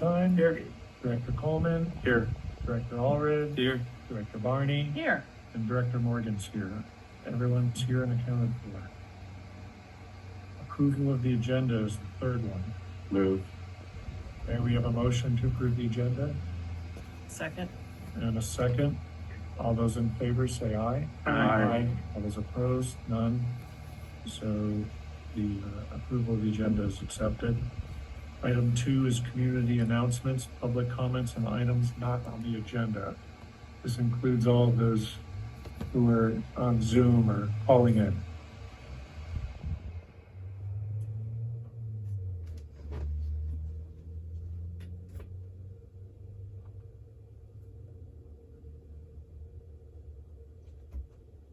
Stein. Here. Director Coleman. Here. Director Allred. Here. Director Barney. Here. And Director Morgan's here. Everyone's here and accounted for. Approval of the agenda is the third one. Move. Okay, we have a motion to approve the agenda Second. and a second. All those in favor say aye. Aye. All those opposed, none. So the approval of the agenda is accepted. Item 2 is community announcements, public comments on items not on the agenda. This includes all of those who are on Zoom or calling in.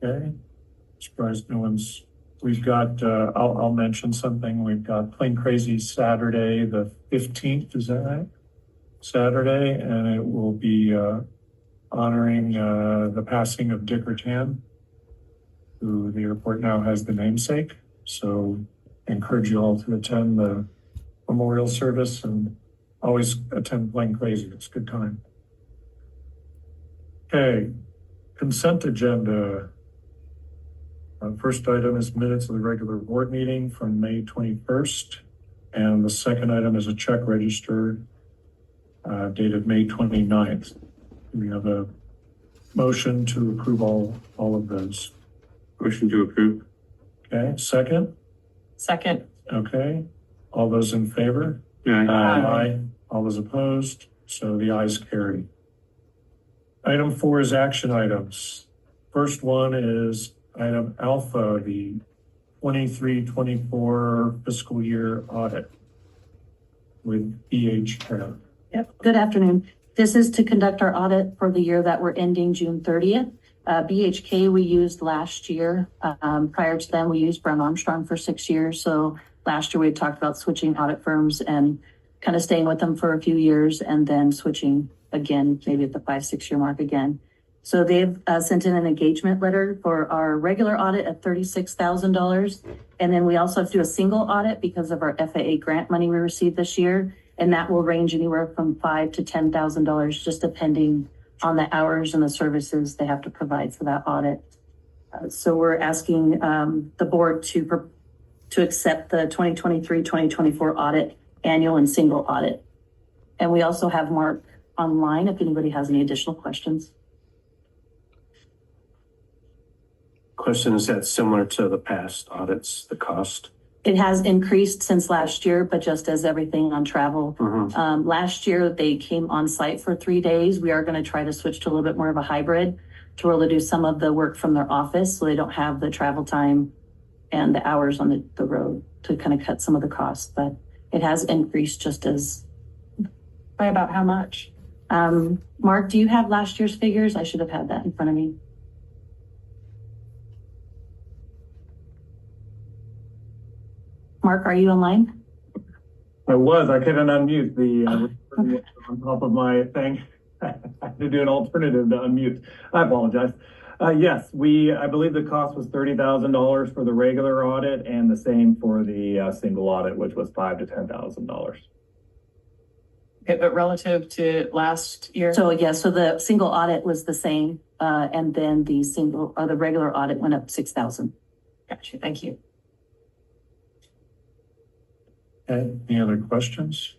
Okay, surprised no one's, we've got, I'll mention something. We've got Plain Crazy Saturday, the 15th, is that right? Saturday, and it will be honoring the passing of Dick Rattan, who the airport now has the namesake. So I encourage you all to attend the memorial service and always attend Plain Crazy. It's a good time. Okay, consent agenda. First item is minutes of the regular board meeting from May 21st. And the second item is a check register dated May 29th. We have a motion to approve all of those. Motion to approve. Okay, second? Second. Okay, all those in favor? Aye. All those opposed? So the ayes carry. Item 4 is action items. First one is item alpha, the 23-24 fiscal year audit with BHK. Yep, good afternoon. This is to conduct our audit for the year that we're ending June 30th. BHK we used last year. Prior to them, we used Brown Armstrong for 6 years. So last year we talked about switching audit firms and kind of staying with them for a few years and then switching again, maybe at the 5-6 year mark again. So they've sent in an engagement letter for our regular audit at $36,000. And then we also have to do a single audit because of our FAA grant money we received this year. And that will range anywhere from $5,000 to $10,000, just depending on the hours and the services they have to provide for that audit. So we're asking the board to accept the 2023-2024 audit, annual and single audit. And we also have Mark online if anybody has any additional questions. Question, is that similar to the past audits, the cost? It has increased since last year, but just as everything on travel. Last year, they came on site for 3 days. We are going to try to switch to a little bit more of a hybrid to really do some of the work from their office so they don't have the travel time and the hours on the road to kind of cut some of the costs. But it has increased just as. By about how much? Mark, do you have last year's figures? I should have had that in front of me. Mark, are you online? I was. I couldn't unmute the on top of my thing. I had to do an alternative to unmute. I apologize. Yes, I believe the cost was $30,000 for the regular audit and the same for the single audit, which was $5,000 to $10,000. Okay, but relative to last year? So the single audit was the same, and then the regular audit went up $6,000. Gotcha, thank you. Okay, any other questions?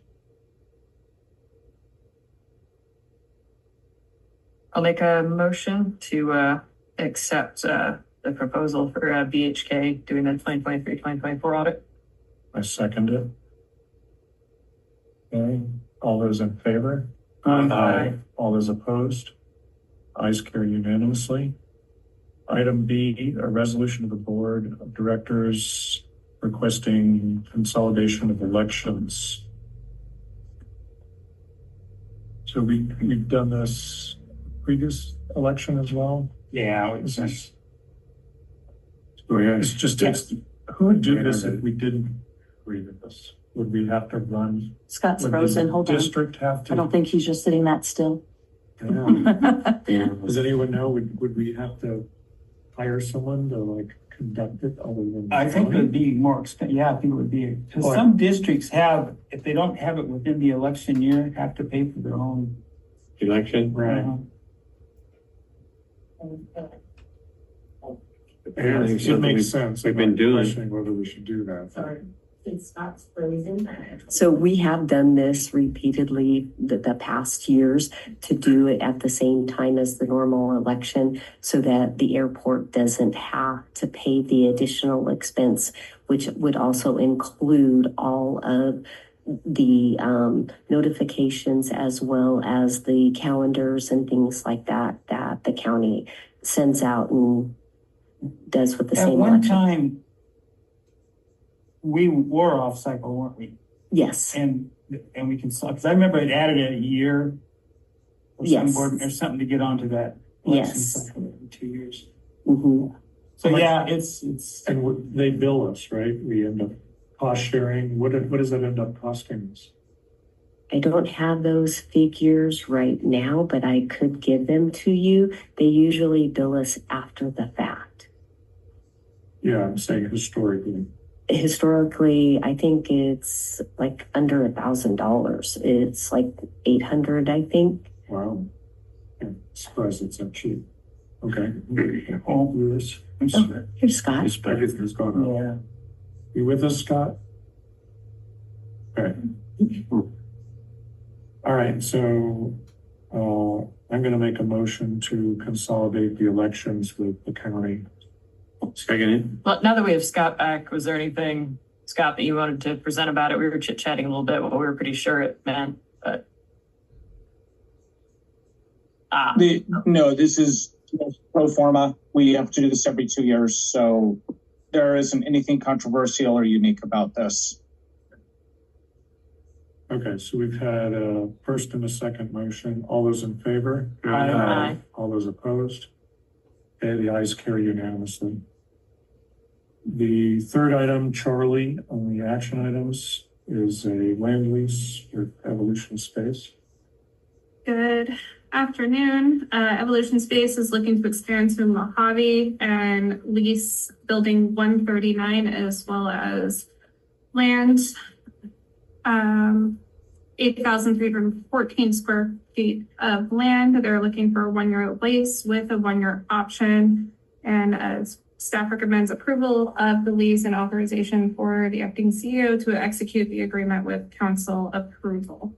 I'll make a motion to accept the proposal for BHK doing the 2023-2024 audit. I second it. Okay, all those in favor? Aye. All those opposed? Ayes carry unanimously. Item B, a resolution of the board of directors requesting consolidation of elections. So we've done this previous election as well? Yeah. It's just, who would do this if we didn't agree with this? Would we have to run? Scott's Would frozen. the Hold on. district have to? I don't think he's just sitting that still. Yeah. Does anyone know, would we have to hire someone to conduct it other than? I think it would be more expensive. Yeah, I think it would be, because Or- some districts have, if they don't have it within the election year, have to pay for their own. Election? Right. Apparently It it's something makes we've- sense. we've I'm been not doing. questioning whether we should do that. So we have done this repeatedly the past years to do it at the same time as the normal election so that the airport doesn't have to pay the additional expense, which would also include all of the notifications as well as the calendars and things like that that the county sends out and does with the At same one election. time, we were off cycle, weren't we? Yes. And we can, because I remember it added a year or some Yes. board or something to get onto that election Yes. cycle every 2 years. Mhm. So yeah, it's, And they bill us, right? We end up cost sharing. What does that end up costing us? I don't have those figures right now, but I could give them to you. They usually bill us after the fact. Yeah, I'm saying historically. Historically, I think it's like under $1,000. It's like 800, I think. Wow. I'm surprised it's that cheap. Okay. Oh. Yours. I'm sorry. Here's Scott. Everything's gone up. Yeah. You with us, Scott? Okay. All right, so I'm gonna make a motion to consolidate the elections with the county. Second Well, now that we have Scott back, was there anything, Scott, that you wanted to present about it? We were chit-chatting a little bit, but we were pretty sure it meant, but. No, this is pro forma. We have to do this every 2 years, so there isn't anything controversial or unique about this. Okay, so we've had a first and a second motion. All those in favor? Aye. All those opposed? Okay, the ayes carry unanimously. The third item, Charlie, on the action items is a land lease with Evolution Space. Good afternoon. Evolution Space is looking to expand to Mojave and lease building 139 as well as land, 8,314 square feet of land. They're looking for a 1-year lease with a 1-year option. And as staff recommends approval of the lease and authorization for the acting CEO to execute the agreement with council approval.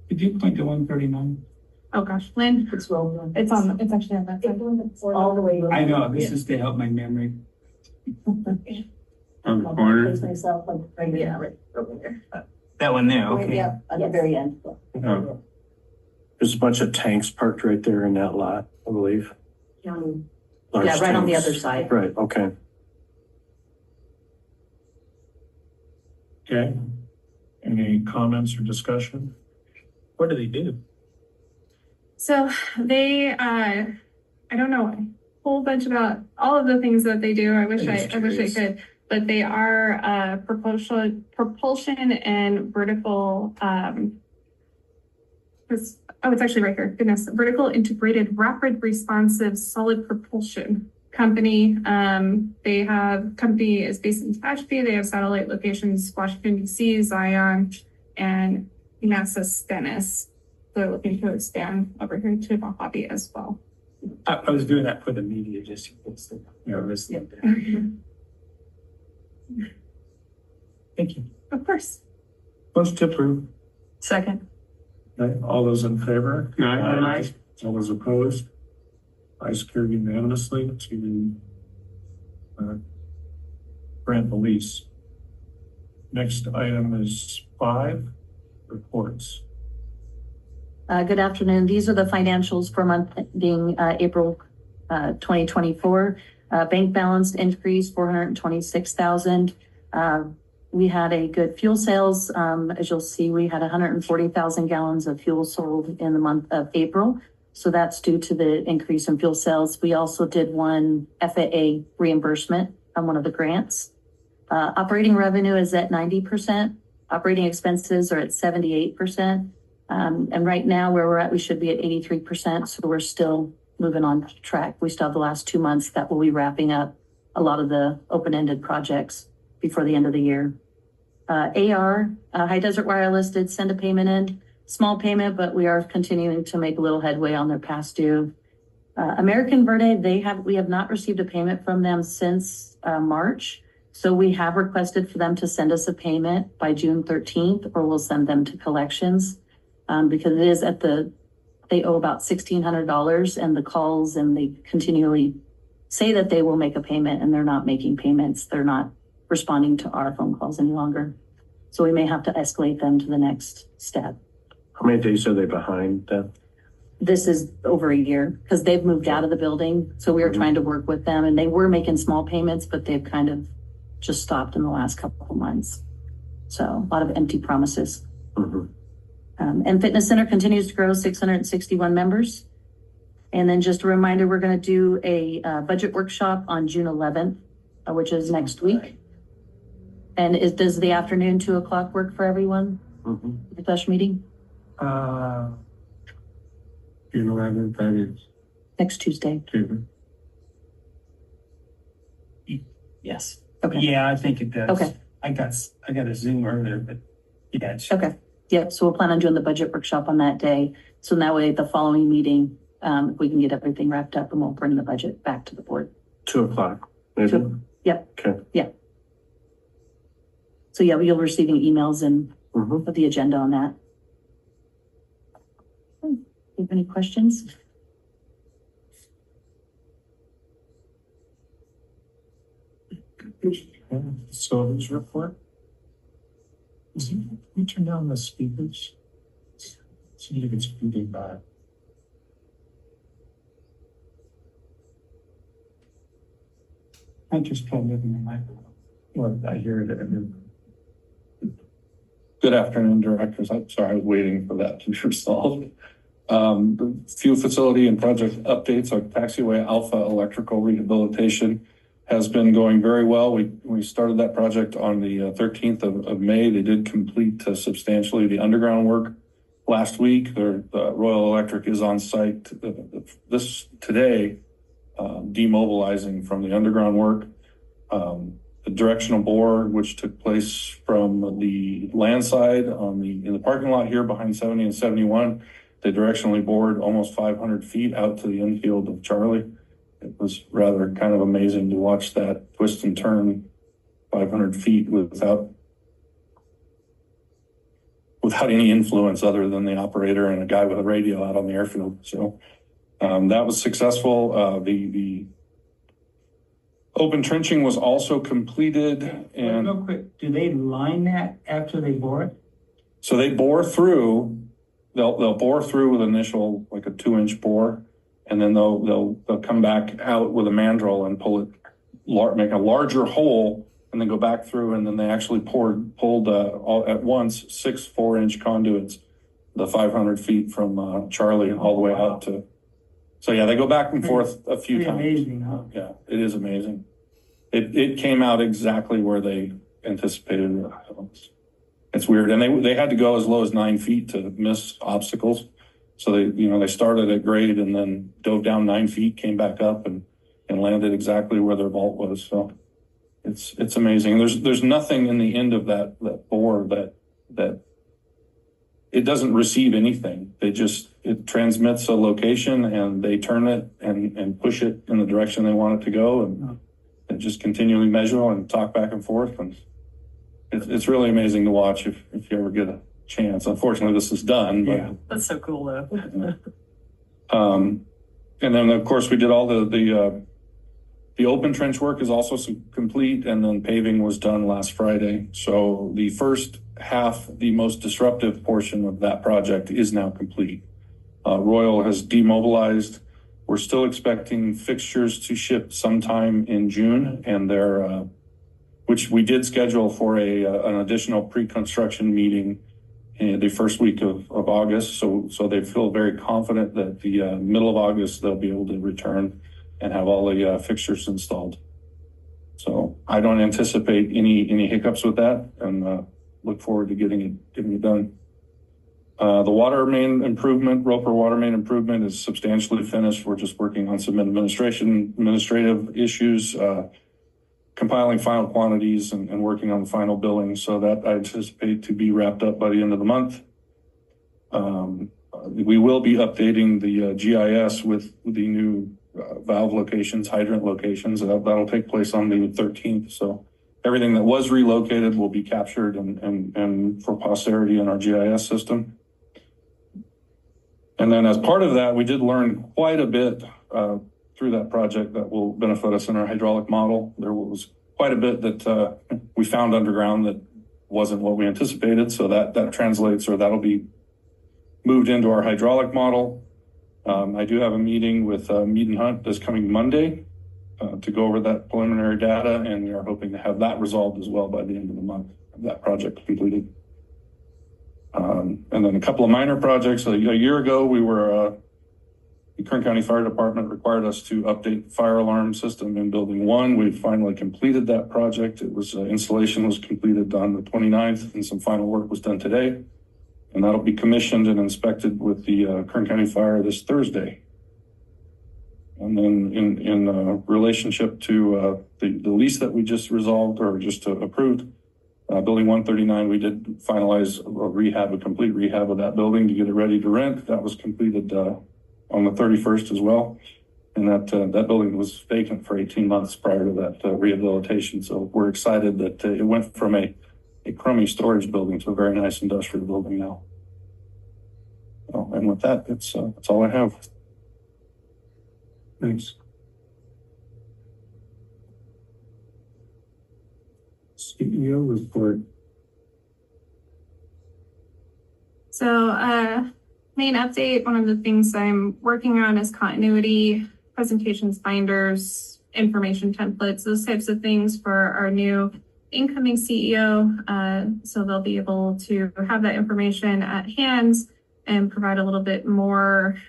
Could you point to 139? Oh gosh, Lynn, it's actually on that side. All the way. I know, this is to help my memory. on the corner. Myself, like, right over there. That one there, okay. Yeah, at the very end. Oh. There's a bunch of tanks parked right there in that lot, I believe. Large Yeah, right on the tanks. other side. Right, okay. Okay. Any comments or discussion? What do they do? So they, I don't know a whole bunch about all of the things that they do. I wish I could, but they are propulsion and vertical. It's actually right here. Goodness, vertical integrated rapid responsive solid propulsion company. Company is based in Tehachapi. They have satellite locations Washington D.C., Zion, and NASA Stennis. They're looking to expand over here to Mojave as well. I was doing that for the media, just this. Thank you. Of course. Motion to approve. Second. Okay, all those in favor? Aye. All those opposed? Ayes carry unanimously to grant the lease. Next item is 5, reports. Good afternoon. These are the financials for month ending April 2024. Bank balance increased 426,000. We had a good fuel sales. As you'll see, we had 140,000 gallons of fuel sold in the month of April. So that's due to the increase in fuel sales. We also did one FAA reimbursement on one of the grants. Operating revenue is at 90%. Operating expenses are at 78%. And right now where we're at, we should be at 83%. So we're still moving on track. We still have the last 2 months that will be wrapping up a lot of the open-ended projects before the end of the year. High Desert Wireless did send a payment in, small payment, but we are continuing to make a little headway on their past due. American Verde, we have not received a payment from them since March. So we have requested for them to send us a payment by June 13th, or we'll send them to collections. Because it is they owe about $1,600, and the calls, and they continually say that they will make a payment, and they're not making payments. They're not responding to our phone calls any longer. So we may have to escalate them to the next step. How many days are they behind then? This is over a year because they've moved out of the building. So we are trying to work with them, and they were making small payments, but they've kind of just stopped in the last couple of months. So a lot of empty promises. Mhm. And Fitness Center continues to grow, 661 members. And then just a reminder, we're going to do a budget workshop on June 11th, which is next week. And does the afternoon 2:00 work for everyone? Mhm. The special meeting June 11th, that is. next Tuesday. Yes. Okay. Yeah, I think it does. Okay. I got a Zoom earlier, but yeah. Okay. Yep. So we'll plan on doing the budget workshop on that day. So that way, the following meeting, we can get everything wrapped up, and we'll bring the budget back to the board. 2:00, maybe? Yep. Okay. So yeah, you'll be receiving emails and Mhm. with the agenda on that. You have any questions? Facilities report. Can you turn down the speakers? See if it's feeding back. I just plugged it in the microphone. Well, I hear it. Good afternoon, directors. I'm sorry, I was waiting for that to be resolved. The few facility and project updates. Our taxiway Alpha electrical rehabilitation has been going very well. We started that project on the 13th of May. They did complete substantially the underground work last week. The Royal Electric is on site today, demobilizing from the underground work. The directional bore, which took place from the land side in the parking lot here behind 70 and 71, they directionally bored almost 500 feet out to the infield of Charlie. It was rather kind of amazing to watch that twist and turn 500 feet without any influence other than the operator and a guy with a radio out on the airfield. So that was successful. The open trenching was also completed, and Real quick, do they line that after they bore it? so they bore through. They'll bore through with initial like a 2-inch bore, and then they'll come back out with a mandrel and pull it, make a larger hole, and then go back through, and then they actually pulled all at once 6 4-inch conduits, the 500 feet from Charlie all the way out to. So yeah, they go back and forth a few Pretty times. amazing, huh? Yeah, it is amazing. It came out exactly where they anticipated. It's weird, and they had to go as low as 9 feet to miss obstacles. So they started at grade and then dove down 9 feet, came back up and landed exactly where their vault was. So it's amazing. There's nothing in the end of that bore that it doesn't receive anything. It transmits a location and they turn it and push it in the direction they want it to go, and just continually measure and talk back and forth. And it's really amazing to watch if you ever get a chance. Unfortunately, this is done, but Yeah. That's so cool though. and then of course we did all the open trench work is also complete, and then paving was done last Friday. So the first half, the most disruptive portion of that project is now complete. Royal has demobilized. We're still expecting fixtures to ship sometime in June, and which we did schedule for an additional pre-construction meeting in the first week of August. So they feel very confident that the middle of August, they'll be able to return and have all the fixtures installed. So I don't anticipate any hiccups with that, and look forward to getting it done. The water main improvement, Roper water main improvement is substantially finished. We're just working on some administrative issues, compiling final quantities and working on the final billing. So that I anticipate to be wrapped up by the end of the month. We will be updating the GIS with the new valve locations, hydrant locations. That'll take place on the 13th. So everything that was relocated will be captured and for posterity in our GIS system. And then as part of that, we did learn quite a bit through that project that will benefit us in our hydraulic model. There was quite a bit that we found underground that wasn't what we anticipated. So that translates, or that'll be moved into our hydraulic model. I do have a meeting with Mead and Hunt this coming Monday to go over that preliminary data, and we are hoping to have that resolved as well by the end of the month, that project completed. And then a couple of minor projects. A year ago, the Kern County Fire Department required us to update the fire alarm system in Building 1. We finally completed that project. It was installation was completed on the 29th, and some final work was done today. And that'll be commissioned and inspected with the Kern County Fire this Thursday. And then in relationship to the lease that we just resolved or just approved, Building 139, we did finalize a complete rehab of that building to get it ready to rent. That was completed on the 31st as well. And that building was vacant for 18 months prior to that rehabilitation. So we're excited that it went from a crummy storage building to a very nice industrial building now. Oh, and with that, that's all I have. Thanks. CEO report. So, main update, one of the things I'm working on is continuity, presentations, binders, information templates, those types of things for our new incoming CEO. So they'll be able to have that information at hand and provide a little bit more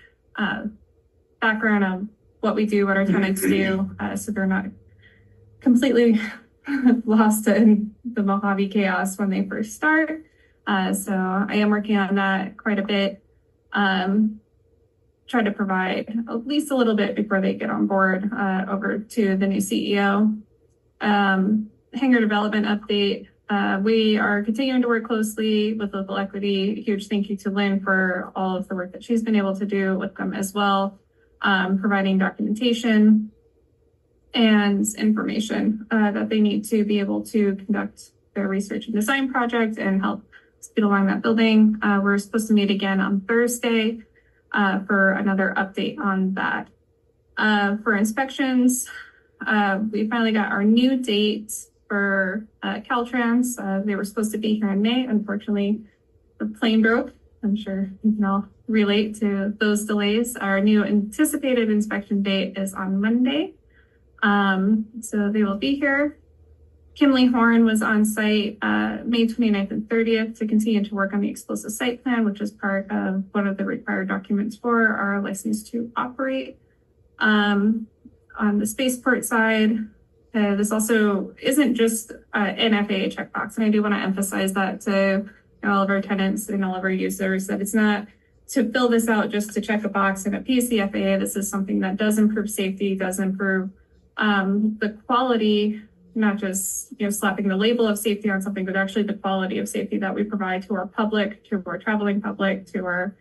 background on what we do, what our tenants do, so they're not completely lost in the Mojave chaos when they first start. So I am working on that quite a bit. Try to provide at least a little bit before they get on board over to the new CEO. Hangar development update. We are continuing to work closely with local equity. Huge thank you to Lynn for all of the work that she's been able to do with them as well, providing documentation and information that they need to be able to conduct their research and design project and help speed along that building. We're supposed to meet again on Thursday for another update on that. For inspections, we finally got our new dates for Caltrans. They were supposed to be here in May. Unfortunately, the plane broke. I'm sure you can all relate to those delays. Our new anticipated inspection date is on Monday. So they will be here. Kimley Horn was on site May 29th and 30th to continue to work on the explosive site plan, which is part of one of the required documents for our license to operate. On the Spaceport side, this also isn't just an FAA checkbox, and I do want to emphasize that to all of our tenants and all of our users, that it's not to fill this out just to check a box and appease the FAA. This is something that does improve safety, does improve the quality, not just slapping the label of safety on something, but actually the quality of safety that we provide to our public, to our traveling public, to our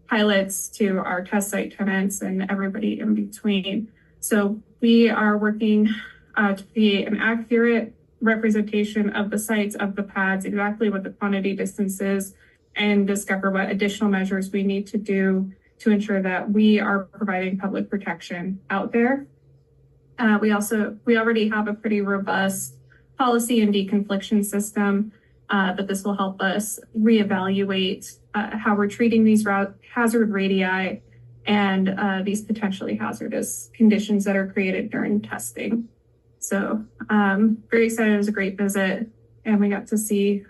pilots, to our test site tenants, and everybody in between. So we are working to be an accurate representation of the sites, of the pads, exactly what the quantity distance is, and discover what additional measures we need to do to ensure that we are providing public protection out there. We already have a pretty robust policy and deconfliction system, but this will help us reevaluate how we're treating these hazard radii and these potentially hazardous conditions that are created during testing. So very excited. It was a great visit, and we got to see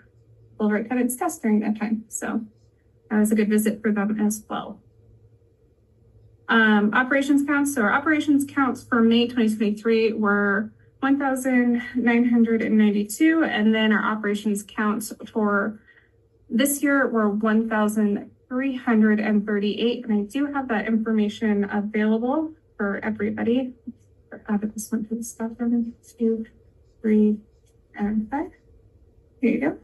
all of our tenants test during that time. So that was a good visit for them as well. Operations counts. So our operations counts for May 2023 were 1,992, and then our operations counts for This year, we're 1,338, and I do have that information available for everybody. Added this one to the stuff. 1, 2, 3, and 5. Here you go.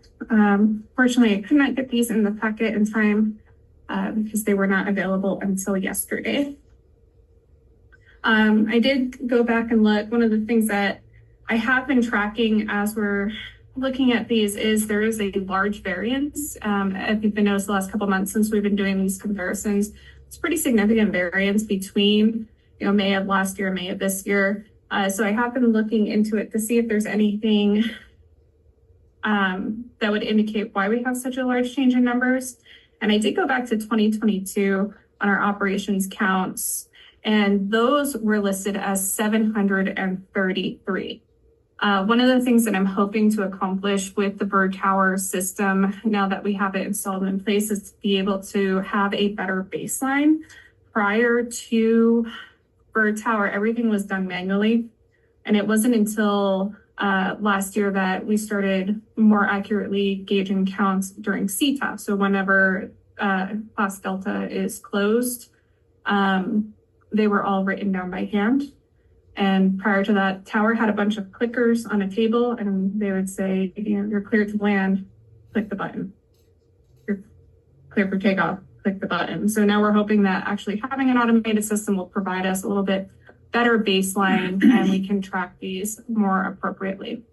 Fortunately, I could not get these in the packet in time because they were not available until yesterday. I did go back and look. One of the things that I have been tracking as we're looking at these is there is a large variance. If you've been noticed the last couple months since we've been doing these comparisons, it's pretty significant variance between, May of last year, May of this year. So I have been looking into it to see if there's anything that would indicate why we have such a large change in numbers. And I did go back to 2022 on our operations counts, and those were listed as 733. One of the things that I'm hoping to accomplish with the bird tower system, now that we have it installed in place, is to be able to have a better baseline. Prior to bird tower, everything was done manually. And it wasn't until last year that we started more accurately gauging counts during CTAP. So whenever class Delta is closed, they were all written down by hand. And prior to that, tower had a bunch of clickers on a table, and they would say, you're cleared to land, click the button. You're clear for takeoff, click the button. So now we're hoping that actually having an automated system will provide us a little bit better baseline and we can track these more appropriately.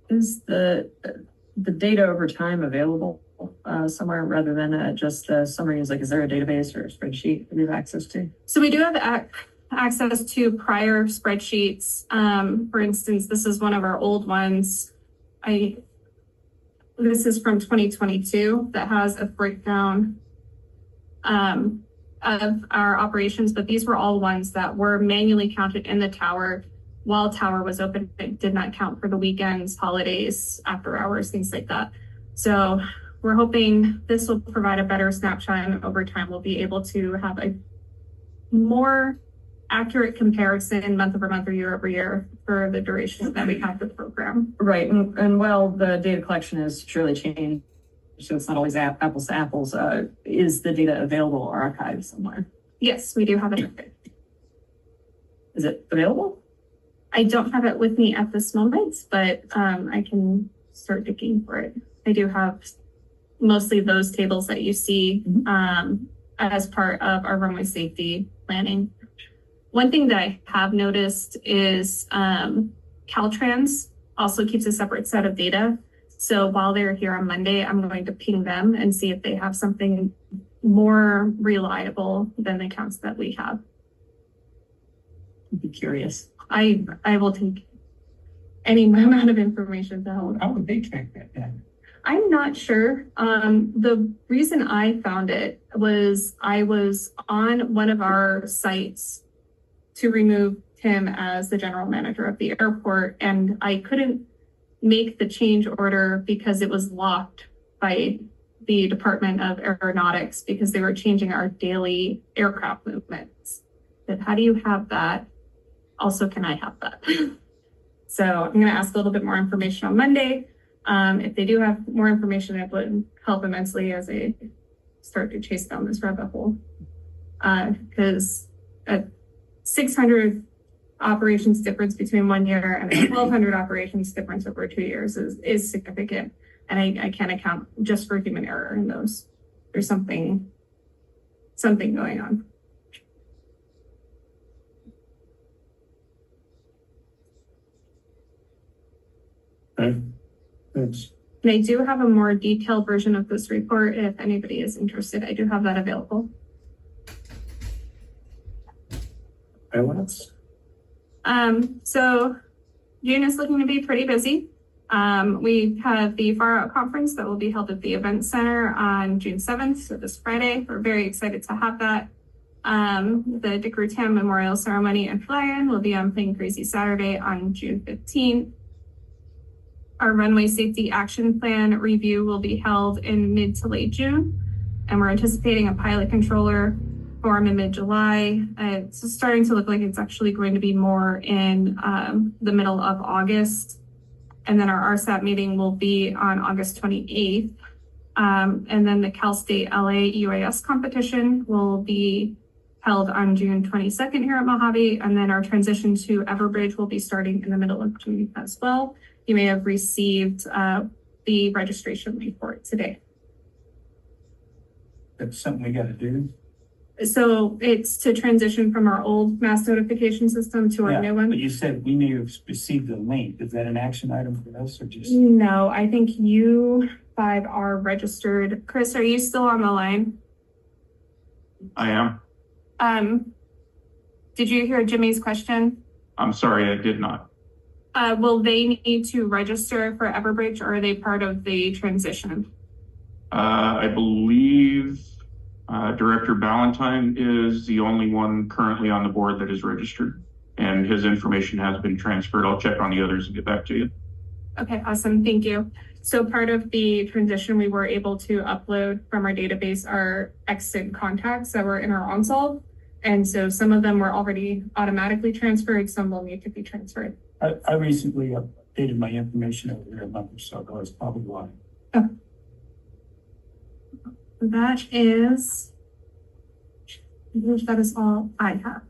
Is the data over time available somewhere rather than just summaries? Like, is there a database or a spreadsheet that we have access to? So we do have access to prior spreadsheets. For instance, this is one of our old ones. This is from 2022 that has a breakdown of our operations, but these were all ones that were manually counted in the tower while tower was open. It did not count for the weekends, holidays, after hours, things like that. So we're hoping this will provide a better snapshot, and over time we'll be able to have a more accurate comparison month over month or year over year for the duration that we have the program. Right, and while the data collection has surely changed, so it's not always apples to apples, is the data available or archived somewhere? Yes, we do have it. Is it available? I don't have it with me at this moment, but I can start digging for it. I do have mostly those tables that you see as part of our runway safety planning. One thing that I have noticed is Caltrans also keeps a separate set of data. So while they're here on Monday, I'm going to ping them and see if they have something more reliable than the counts that we have. I'd be curious. I will take any amount of information to help. How would they track that then? I'm not sure. The reason I found it was I was on one of our sites to remove Tim as the general manager of the airport, and I couldn't make the change order because it was locked by the Department of Aeronautics because they were changing our daily aircraft movements. But how do you have that? Also, can I have that? So I'm going to ask a little bit more information on Monday. If they do have more information, it would help immensely as I start to chase down this rabbit hole. Because at 600 operations difference between 1 year and 1,200 operations difference over 2 years is significant. And I can't account just for human error in those. There's something going on. Okay, thanks. And I do have a more detailed version of this report if anybody is interested. I do have that available. Highlights? So June is looking to be pretty busy. We have the Far Out Conference that will be held at the Event Center on June 7th, so this Friday. We're very excited to have that. The Dick Rutan Memorial Ceremony and Fly-In will be on Plain Crazy Saturday on June 15th. Our Runway Safety Action Plan review will be held in mid to late June, and we're anticipating a pilot controller form in mid-July. It's starting to look like it's actually going to be more in the middle of August. And then our RSAT meeting will be on August 28th. And then the Cal State LA UAS competition will be held on June 22nd here at Mojave. And then our transition to Everbridge will be starting in the middle of June as well. You may have received the registration link for it today. That's something we gotta do. So it's to transition from our old mass notification system to our Yeah, new but one. you said we may have received the link. Is that an action item for us or just? No, I think you five are registered. Chris, are you still on the line? I am. Did you hear Jimmy's question? I'm sorry, I did not. Will they need to register for Everbridge or are they part of the transition? I believe Director Ballantyne is the only one currently on the board that is registered, and his information has been transferred. I'll check on the others and get back to you. Okay, awesome. Thank you. So part of the transition, we were able to upload from our database our exit contacts that were in our OnSolve. And so some of them were already automatically transferred. Some will need to be transferred. I recently updated my information over here a month or so ago. It's probably why. That is, I believe that is all I have.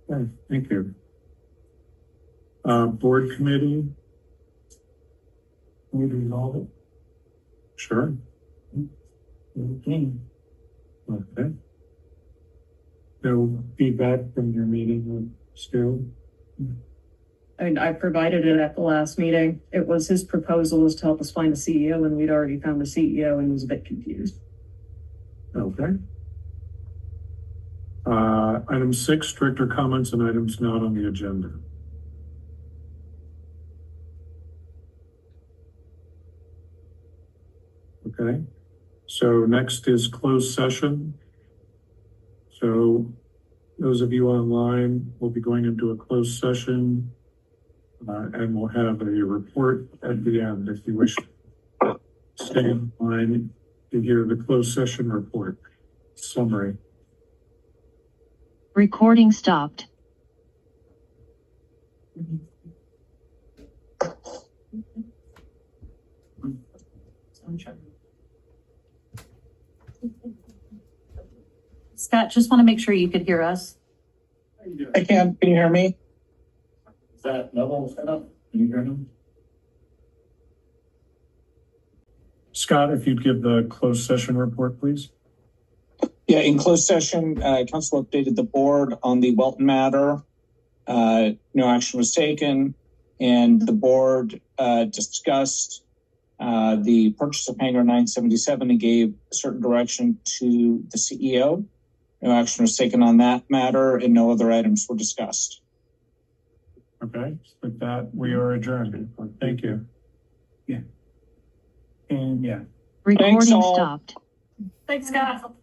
Okay, thank you. Board committee, We resolve it. sure, Okay. okay. No feedback from your meeting with Stu? I mean, I provided it at the last meeting. It was his proposal was to help us find a CEO, and we'd already found a CEO and was a bit confused. Okay. Item 6, director comments and items not on the agenda. Okay, so next is closed session. So those of you online will be going into a closed session, and we'll have a report at the end if you wish to stay in line to hear the closed session report summary. Recording stopped. Scott, just want to make sure you could hear us. I can you hear me? Is that level set up? Can you hear them? Scott, if you'd give the closed session report, please. Yeah, in closed session, council updated the board on the Welton matter. No action was taken, and the board discussed the purchase of Hangar 977 and gave a certain direction to the CEO. No action was taken on that matter, and no other items were discussed. Okay, with that, we are adjourned. Thank you. And yeah. Recording all. stopped. Thanks, Scott.